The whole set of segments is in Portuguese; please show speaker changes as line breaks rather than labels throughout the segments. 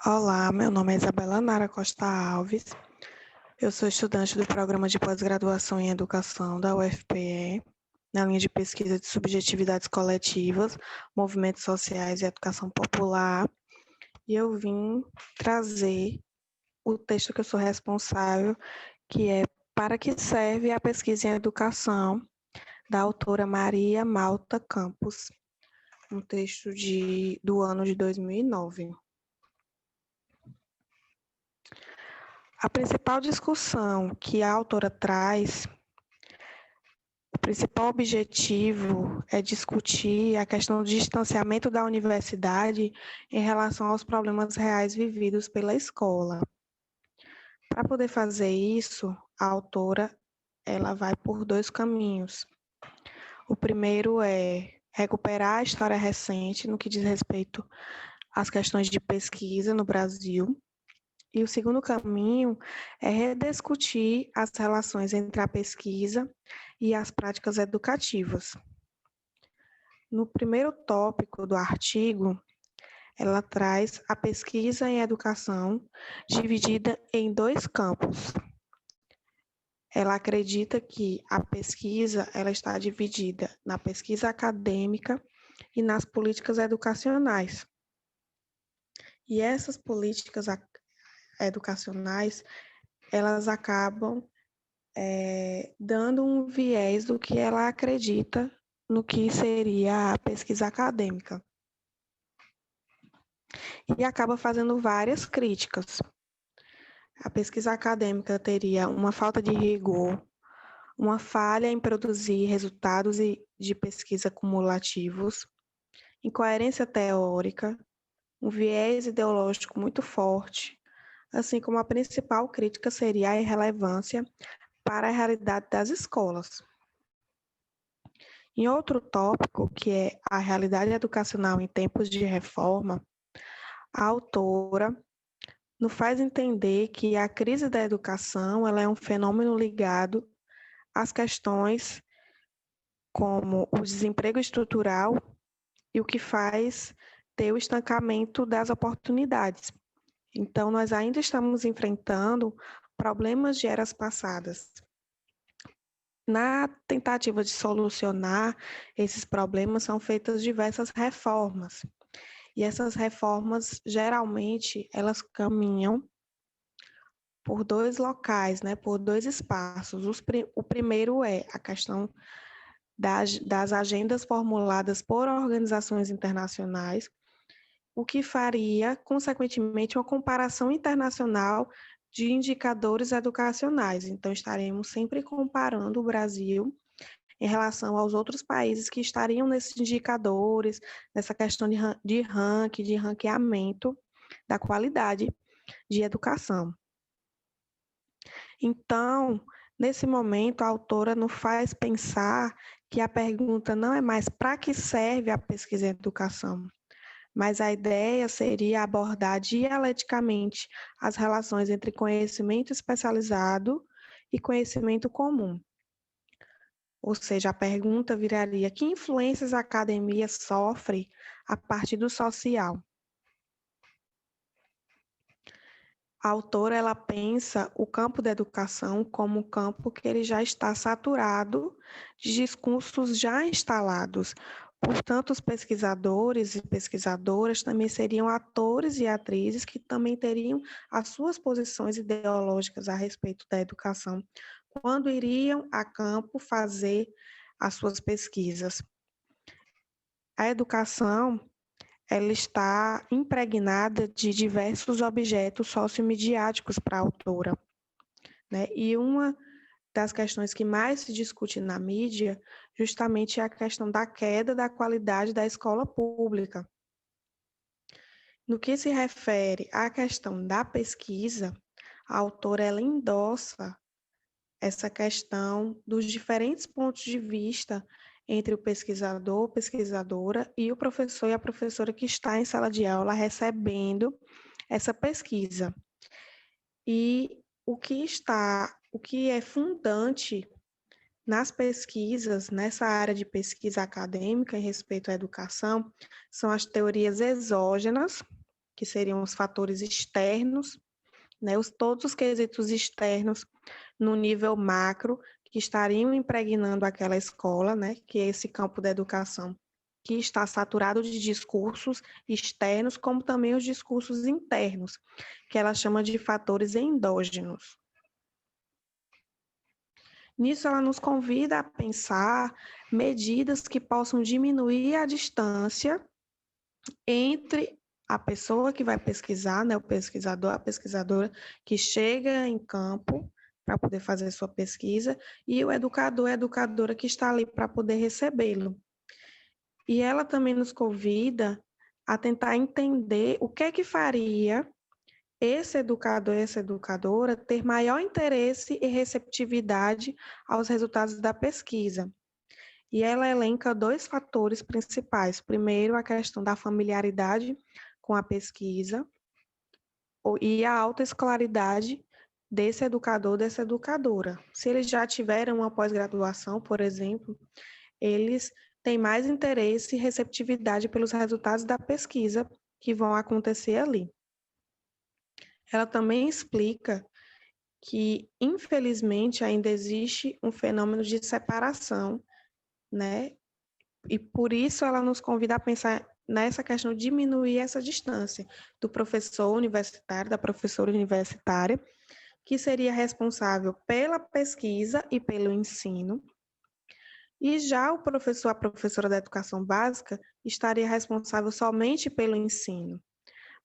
Olá, meu nome é Isabela Nara Costa Alves. Eu sou estudante do Programa de Pós-Graduação em Educação da UFPE, na linha de pesquisa de subjetividades coletivas, movimentos sociais e educação popular. E eu vim trazer o texto que eu sou responsável, que é Para que serve a pesquisa em educação, da autora Maria Malta Campos, um texto do ano de 2009. A principal discussão que a autora traz, o principal objetivo é discutir a questão do distanciamento da universidade em relação aos problemas reais vividos pela escola. Para poder fazer isso, a autora ela vai por dois caminhos. O primeiro é recuperar a história recente no que diz respeito às questões de pesquisa no Brasil. E o segundo caminho é rediscutir as relações entre a pesquisa e as práticas educativas. No primeiro tópico do artigo, ela traz a pesquisa em educação dividida em dois campos. Ela acredita que a pesquisa ela está dividida na pesquisa acadêmica e nas políticas educacionais. E essas políticas educacionais, elas acabam dando um viés do que ela acredita no que seria a pesquisa acadêmica. E acaba fazendo várias críticas. A pesquisa acadêmica teria uma falta de rigor, uma falha em produzir resultados de pesquisa cumulativos, incoerência teórica, um viés ideológico muito forte, assim como a principal crítica seria a irrelevância para a realidade das escolas. Em outro tópico, que é a realidade educacional em tempos de reforma, a autora nos faz entender que a crise da educação ela é um fenômeno ligado às questões como o desemprego estrutural e o que faz ter o estancamento das oportunidades. Então, nós ainda estamos enfrentando problemas de eras passadas. Na tentativa de solucionar esses problemas, são feitas diversas reformas. E essas reformas, geralmente, elas caminham por dois locais, né, por dois espaços. O primeiro é a questão das agendas formuladas por organizações internacionais, o que faria, consequentemente, uma comparação internacional de indicadores educacionais. Então, estaremos sempre comparando o Brasil em relação aos outros países que estariam nesses indicadores, nessa questão de ranking, de ranqueamento da qualidade de educação. Então, nesse momento, a autora nos faz pensar que a pergunta não é mais para que serve a pesquisa em educação, mas a ideia seria abordar dialeticamente as relações entre conhecimento especializado e conhecimento comum. Ou seja, a pergunta viraria: que influências a academia sofre a partir do social? A autora ela pensa o campo da educação como um campo que ele já está saturado de discursos já instalados. Portanto, os pesquisadores e pesquisadoras também seriam atores e atrizes que também teriam as suas posições ideológicas a respeito da educação, quando iriam a campo fazer as suas pesquisas. A educação ela está impregnada de diversos objetos sociomediáticos para a autora, né? E uma das questões que mais se discute na mídia justamente é a questão da queda da qualidade da escola pública. No que se refere à questão da pesquisa, a autora ela endossa essa questão dos diferentes pontos de vista entre o pesquisador, pesquisadora e o professor e a professora que está em sala de aula recebendo essa pesquisa. E o que é fundante nas pesquisas, nessa área de pesquisa acadêmica em respeito à educação, são as teorias exógenas que seriam os fatores externos, né, todos os quesitos externos no nível macro que estariam impregnando aquela escola, né, que é esse campo da educação que está saturado de discursos externos, como também os discursos internos, que ela chama de fatores endógenos. Nisso, ela nos convida a pensar medidas que possam diminuir a distância entre a pessoa que vai pesquisar, né, o pesquisador, a pesquisadora que chega em campo para poder fazer sua pesquisa, e o educador, a educadora que está ali para poder recebê-lo. E ela também nos convida a tentar entender o que é que faria esse educador e essa educadora ter maior interesse e receptividade aos resultados da pesquisa. E ela elenca 2 fatores principais. Primeiro, a questão da familiaridade com a pesquisa e a alta escolaridade desse educador, dessa educadora. Se eles já tiveram uma pós-graduação, por exemplo, eles têm mais interesse e receptividade pelos resultados da pesquisa que vão acontecer ali. Ela também explica que, infelizmente, ainda existe um fenômeno de separação, né? E por isso ela nos convida a pensar nessa questão de diminuir essa distância do professor universitário, da professora universitária, que seria responsável pela pesquisa e pelo ensino, e já o professor, a professora da educação básica, estaria responsável somente pelo ensino.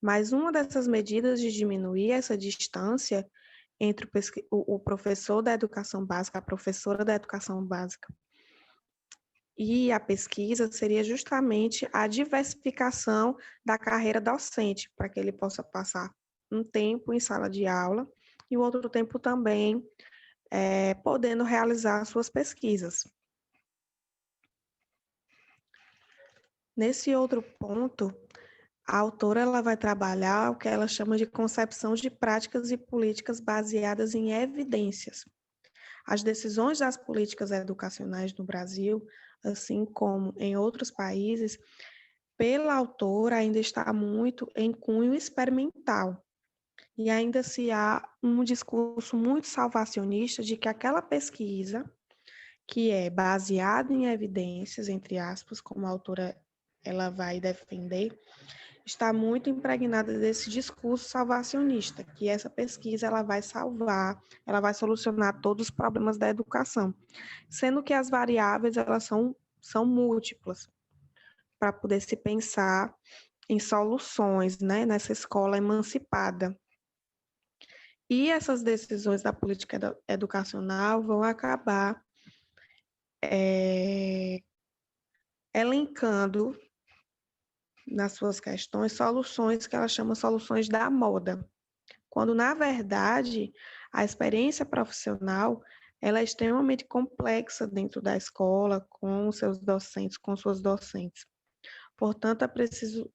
Mas uma dessas medidas de diminuir essa distância entre o professor da educação básica, a professora da educação básica e a pesquisa seria justamente a diversificação da carreira docente, para que ele possa passar um tempo em sala de aula e o outro tempo também podendo realizar suas pesquisas. Nesse outro ponto, a autora ela vai trabalhar o que ela chama de concepção de práticas e políticas baseadas em evidências. As decisões das políticas educacionais no Brasil, assim como em outros países, pela autora ainda está muito em cunho experimental. E ainda se há um discurso muito salvacionista de que aquela pesquisa, que é baseada em evidências, entre aspas, como a autora ela vai defender, está muito impregnada desse discurso salvacionista, que essa pesquisa ela vai salvar, ela vai solucionar todos os problemas da educação, sendo que as variáveis elas são múltiplas para poder se pensar em soluções, né, nessa escola emancipada. E essas decisões da política educacional vão acabar elencando nas suas questões soluções que ela chama soluções da moda, quando, na verdade, a experiência profissional ela é extremamente complexa dentro da escola, com seus docentes, com suas docentes. Portanto, é preciso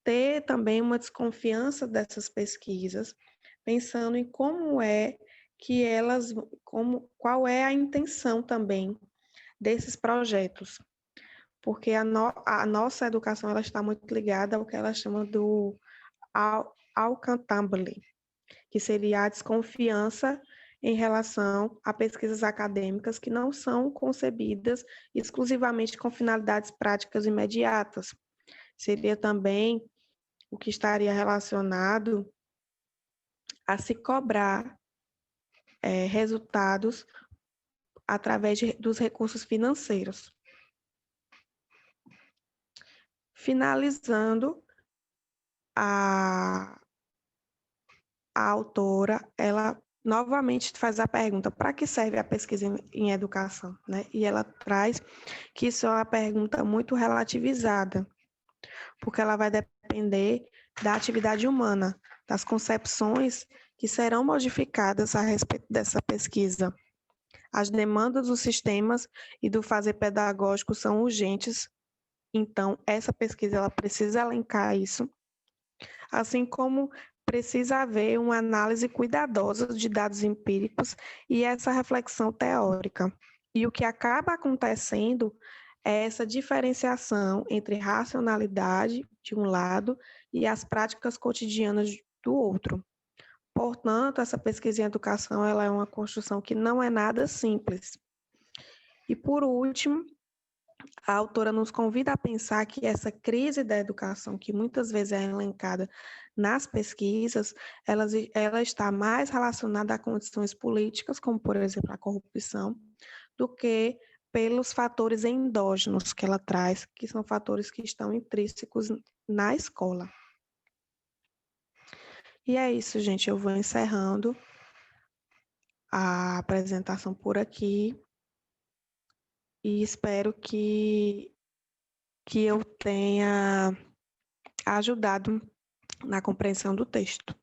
ter também uma desconfiança dessas pesquisas, pensando em como é que elas, qual é a intenção também desses projetos, porque a nossa educação ela está muito ligada ao que ela chama do accountability, que seria a desconfiança em relação a pesquisas acadêmicas que não são concebidas exclusivamente com finalidades práticas imediatas. Seria também o que estaria relacionado a se cobrar resultados através dos recursos financeiros. Finalizando, a autora, ela novamente faz a pergunta, para que serve a pesquisa em educação? Né? E ela traz que isso é uma pergunta muito relativizada, porque ela vai depender da atividade humana, das concepções que serão modificadas a respeito dessa pesquisa. As demandas dos sistemas e do fazer pedagógico são urgentes, então essa pesquisa ela precisa elencar isso, assim como precisa haver uma análise cuidadosa de dados empíricos e essa reflexão teórica. E o que acaba acontecendo é essa diferenciação entre racionalidade de um lado, e as práticas cotidianas do outro. Portanto, essa pesquisa em educação ela é uma construção que não é nada simples. E, por último, a autora nos convida a pensar que essa crise da educação, que muitas vezes é elencada nas pesquisas, ela está mais relacionada a condições políticas, como, por exemplo, a corrupção, do que pelos fatores endógenos que ela traz, que são fatores que estão intrínsecos na escola. E é isso, gente. Eu vou encerrando a apresentação por aqui e espero que eu tenha ajudado na compreensão do texto.